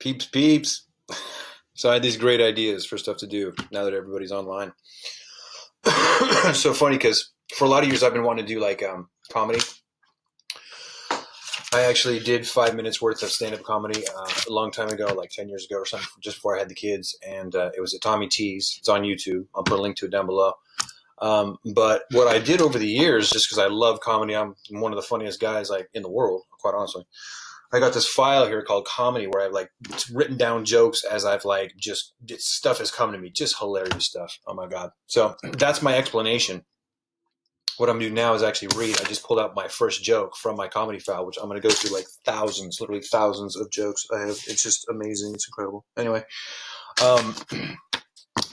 Peeps, peeps. So I had these great ideas for stuff to do now that everybody's online. It's so funny because for a lot of years I've been wanting to do like comedy. I actually did 5 minutes worth of stand-up comedy a long time ago, like 10 years ago or something, just before I had the kids. And it was at Tommy T's. It's on YouTube. I'll put a link to it down below. But what I did over the years, just because I love comedy, I'm one of the funniest guys like in the world, quite honestly. I got this file here called comedy where I've like written down jokes as I've like just stuff has come to me, just hilarious stuff. Oh my God. So that's my explanation. What I'm doing now is actually read. I just pulled out my first joke from my comedy file, which I'm going to go through like thousands, literally thousands of jokes I have. It's just amazing. It's incredible. Anyway,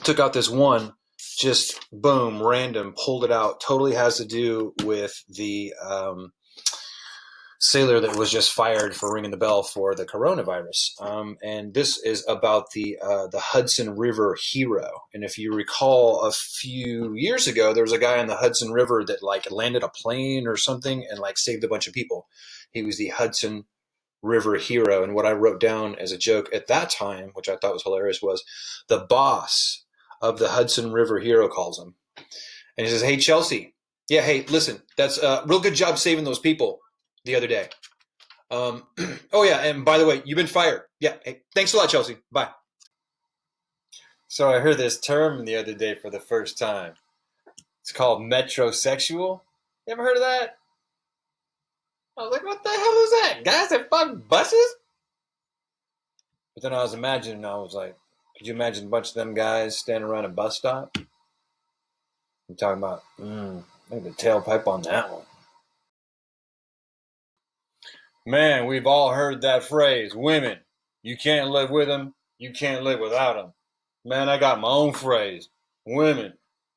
took out this one, just boom, random, pulled it out. Totally has to do with the sailor that was just fired for ringing the bell for the coronavirus. And this is about the Hudson River hero. And if you recall, a few years ago, there was a guy on the Hudson River that like landed a plane or something and like saved a bunch of people. He was the Hudson River hero. And what I wrote down as a joke at that time, which I thought was hilarious, was the boss of the Hudson River hero calls him. And he says, "Hey, Chelsea. Yeah, hey, listen, that's a real good job saving those people the other day. Oh, yeah, and by the way, you've been fired. Yeah, hey, thanks a lot, Chelsea. Bye." So I heard this term the other day for the first time. It's called metrosexual. You ever heard of that? I was like, what the hell is that? Guys that fuck buses? But then I was imagining, I was like, could you imagine a bunch of them guys standing around a bus stop? I'm talking about, I think the tailpipe on that one. Man, we've all heard that phrase, women, you can't live with them, you can't live without them. Man, I got my own phrase, women,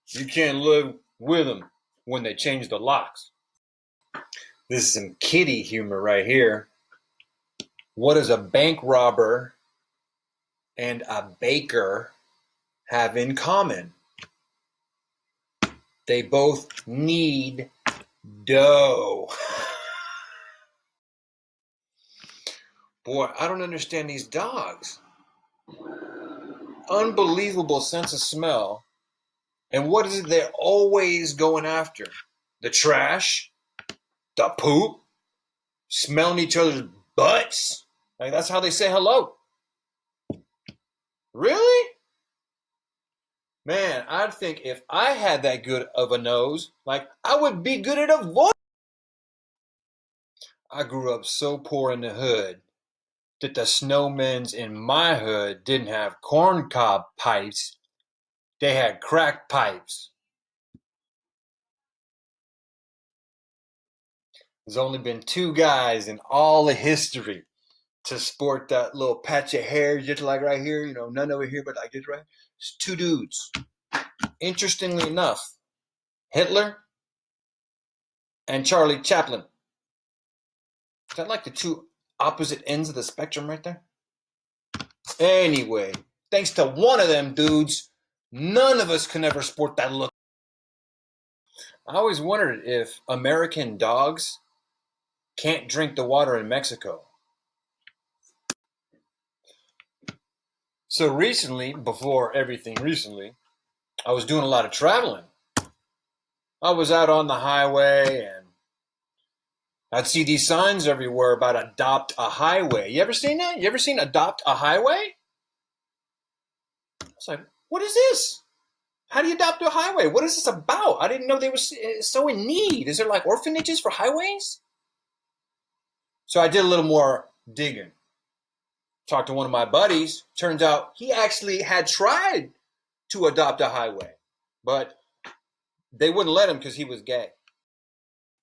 you can't live with them when they change the locks. This is some kiddie humor right here. What does a bank robber and a baker have in common? They both need dough. Boy, I don't understand these dogs. Unbelievable sense of smell. And what is it they're always going after? The trash? The poop? Smelling each other's butts? Like that's how they say hello. Really? Man, I'd think if I had that good of a nose, like I would be good at avoiding. I grew up so poor in the hood that the snowmen's in my hood didn't have corncob pipes. They had crack pipes. There's only been two guys in all of history to sport that little patch of hair just like right here, you know, none over here, but like this right. It's two dudes. Interestingly enough, Hitler and Charlie Chaplin. Is that like the two opposite ends of the spectrum right there? Anyway, thanks to one of them dudes, none of us can ever sport that look. I always wondered if American dogs can't drink the water in Mexico. So recently, before everything recently, I was doing a lot of traveling. I was out on the highway and I'd see these signs everywhere about adopt a highway. You ever seen that? You ever seen adopt a highway? I was like, what is this? How do you adopt a highway? What is this about? I didn't know they were so in need. Is there like orphanages for highways? So I did a little more digging. Talked to one of my buddies. Turns out he actually had tried to adopt a highway, but they wouldn't let him because he was gay.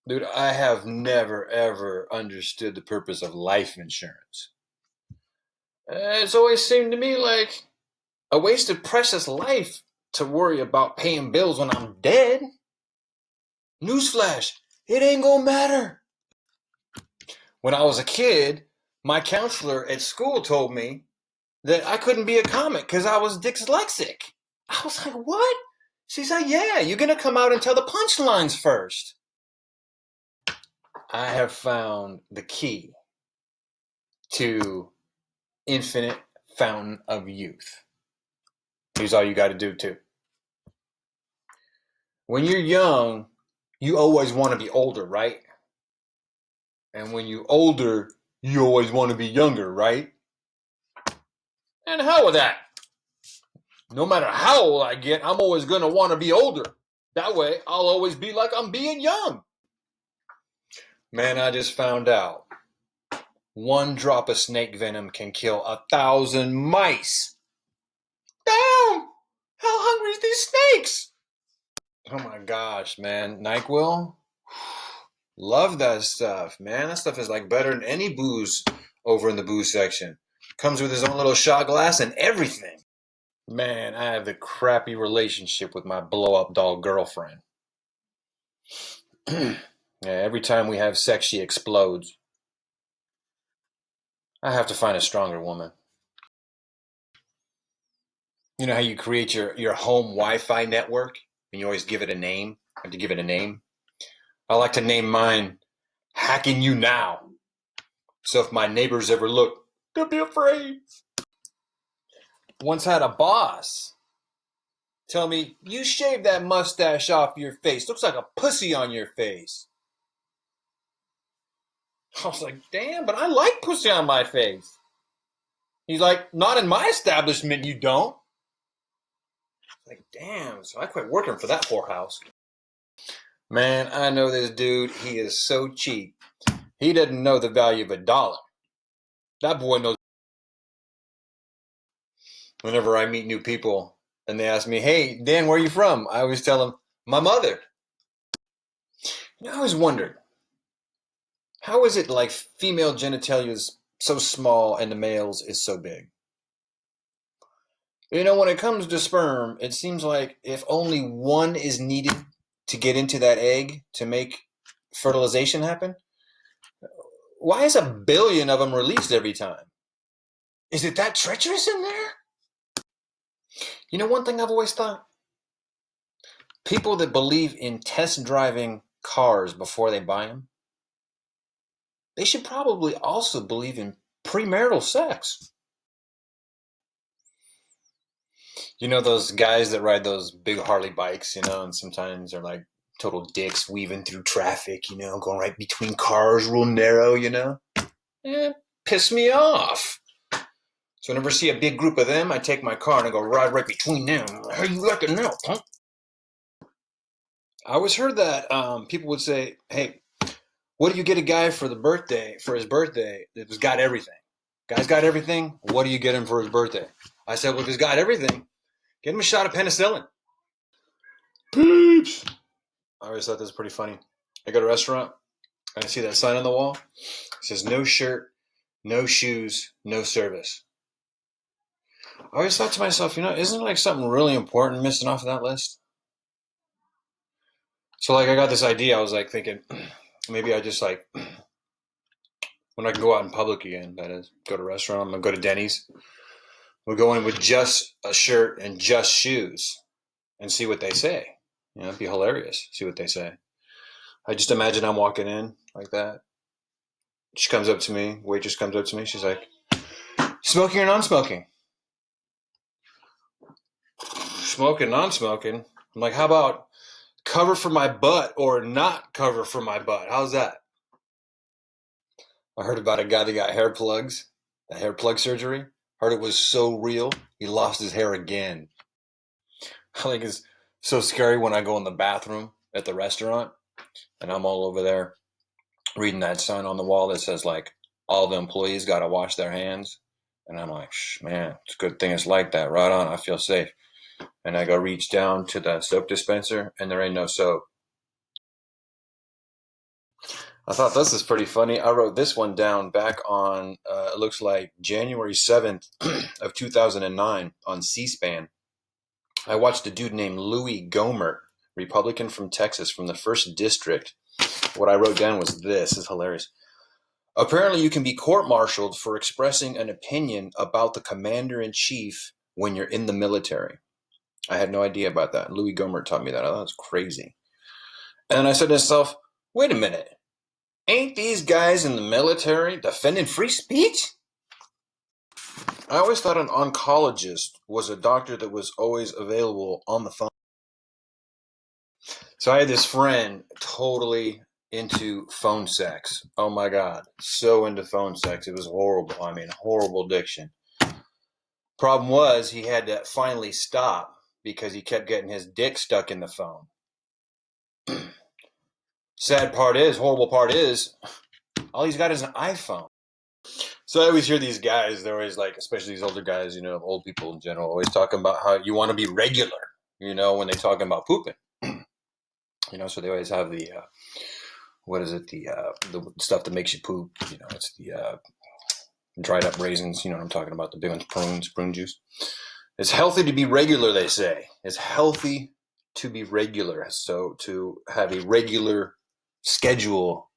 Dude, I have never, ever understood the purpose of life insurance. It's always seemed to me like a waste of precious life to worry about paying bills when I'm dead. Newsflash, it ain't gonna matter. When I was a kid, my counselor at school told me that I couldn't be a comic because I was dyslexic. I was like, what? She's like, yeah, you're gonna come out and tell the punchlines first. I have found the key to infinite fountain of youth. Here's all you got to do too. When you're young, you always want to be older, right? And when you're older, you always want to be younger, right? And how with that? No matter how old I get, I'm always going to want to be older. That way, I'll always be like I'm being young. Man, I just found out. One drop of snake venom can kill 1,000 mice. Damn! How hungry is these snakes? Oh my gosh, man. NyQuil? Love that stuff, man. That stuff is like better than any booze over in the booze section. Comes with his own little shot glass and everything. Man, I have a crappy relationship with my blow-up doll girlfriend. Yeah, every time we have sex, she explodes. I have to find a stronger woman. You know how you create your home Wi-Fi network and you always give it a name? I have to give it a name. I like to name mine Hacking You Now. So if my neighbors ever look, don't be afraid. Once had a boss tell me, you shave that mustache off your face. Looks like a pussy on your face. I was like, damn, but I like pussy on my face. He's like, not in my establishment, you don't. Like, damn, so I quit working for that whorehouse. Man, I know this dude. He is so cheap. He doesn't know the value of $1. That boy knows. Whenever I meet new people and they ask me, hey, Dan, where are you from? I always tell them, my mother. I always wondered, how is it like female genitalia is so small and the male's is so big? You know, when it comes to sperm, it seems like if only one is needed to get into that egg to make fertilization happen, why is 1 billion of them released every time? Is it that treacherous in there? You know, one thing I've always thought? People that believe in test driving cars before they buy them, they should probably also believe in premarital sex. You know those guys that ride those big Harley bikes, you know, and sometimes they're like total dicks weaving through traffic, you know, going right between cars, real narrow, you know? Piss me off. So whenever I see a big group of them, I take my car and I go ride right between them. How you like it now, punk? I always heard that people would say, hey, what do you get a guy for his birthday that's got everything? Guy's got everything, what do you get him for his birthday? I said, well, if he's got everything, get him a shot of penicillin. Peeps! I always thought that was pretty funny. I go to a restaurant and I see that sign on the wall. It says, no shirt, no shoes, no service. I always thought to myself, you know, isn't it like something really important missing off of that list? So like I got this idea. I was like thinking, maybe I just like, when I can go out in public again, that is, go to a restaurant, I'm going to go to Dennys. We'll go in with just a shirt and just shoes and see what they say. You know, it'd be hilarious. See what they say. I just imagine I'm walking in like that. She comes up to me, waitress comes up to me. She's like, smoking or non-smoking? Smoking, non-smoking. I'm like, how about cover for my butt or not cover for my butt? How's that? I heard about a guy that got hair plugs, the hair plug surgery. Heard it was so real, he lost his hair again. I think it's so scary when I go in the bathroom at the restaurant and I'm all over there reading that sign on the wall that says like, all the employees got to wash their hands. And I'm like, man, it's a good thing it's like that. Right on, I feel safe. And I go reach down to the soap dispenser and there ain't no soap. I thought this is pretty funny. I wrote this one down back on, it looks like January 7th of 2009 on C-SPAN. I watched a dude named Louis Gohmert, Republican from Texas, from the 1st District. What I wrote down was this is hilarious. Apparently you can be court-martialed for expressing an opinion about the commander-in-chief when you're in the military. I had no idea about that. Louis Gohmert taught me that. I thought it was crazy. And I said to myself, wait a minute. Ain't these guys in the military defending free speech? I always thought an oncologist was a doctor that was always available on the phone. So I had this friend totally into phone sex. Oh my God. So into phone sex. It was horrible. I mean, horrible addiction. Problem was, he had to finally stop because he kept getting his dick stuck in the phone. Horrible part is, all he's got is an iPhone. So I always hear these guys, they're always like, especially these older guys, old people in general, always talking about how you want to be regular, when they're talking about pooping. So they always have the, what is it, the stuff that makes you poop. It's the dried up raisins, what I'm talking about, the big ones, prune juice. It's healthy to be regular, they say. It's healthy to be regular. So to have a regular schedule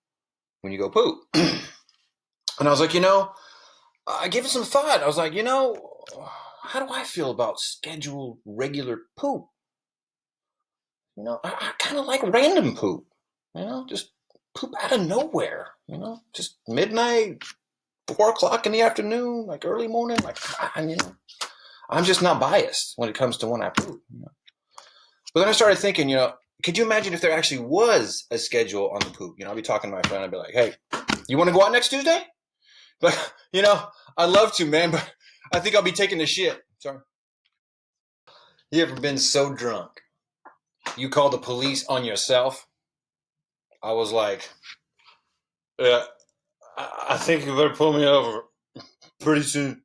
when you go poop. And I was like, I gave it some thought. I was like, how do I feel about scheduled regular poop? I kind of like random poop, just poop out of nowhere, just midnight, 4 o'clock in the afternoon, like early morning, like, I'm just not biased when it comes to when I poop. But then I started thinking, could you imagine if there actually was a schedule on the poop? I'll be talking to my friend. I'd be like, hey, you want to go out next Tuesday? But, I'd love to, man, but I think I'll be taking the shit. Sorry. You ever been so drunk you call the police on yourself? I was like, yeah, I think you better pull me over pretty soon.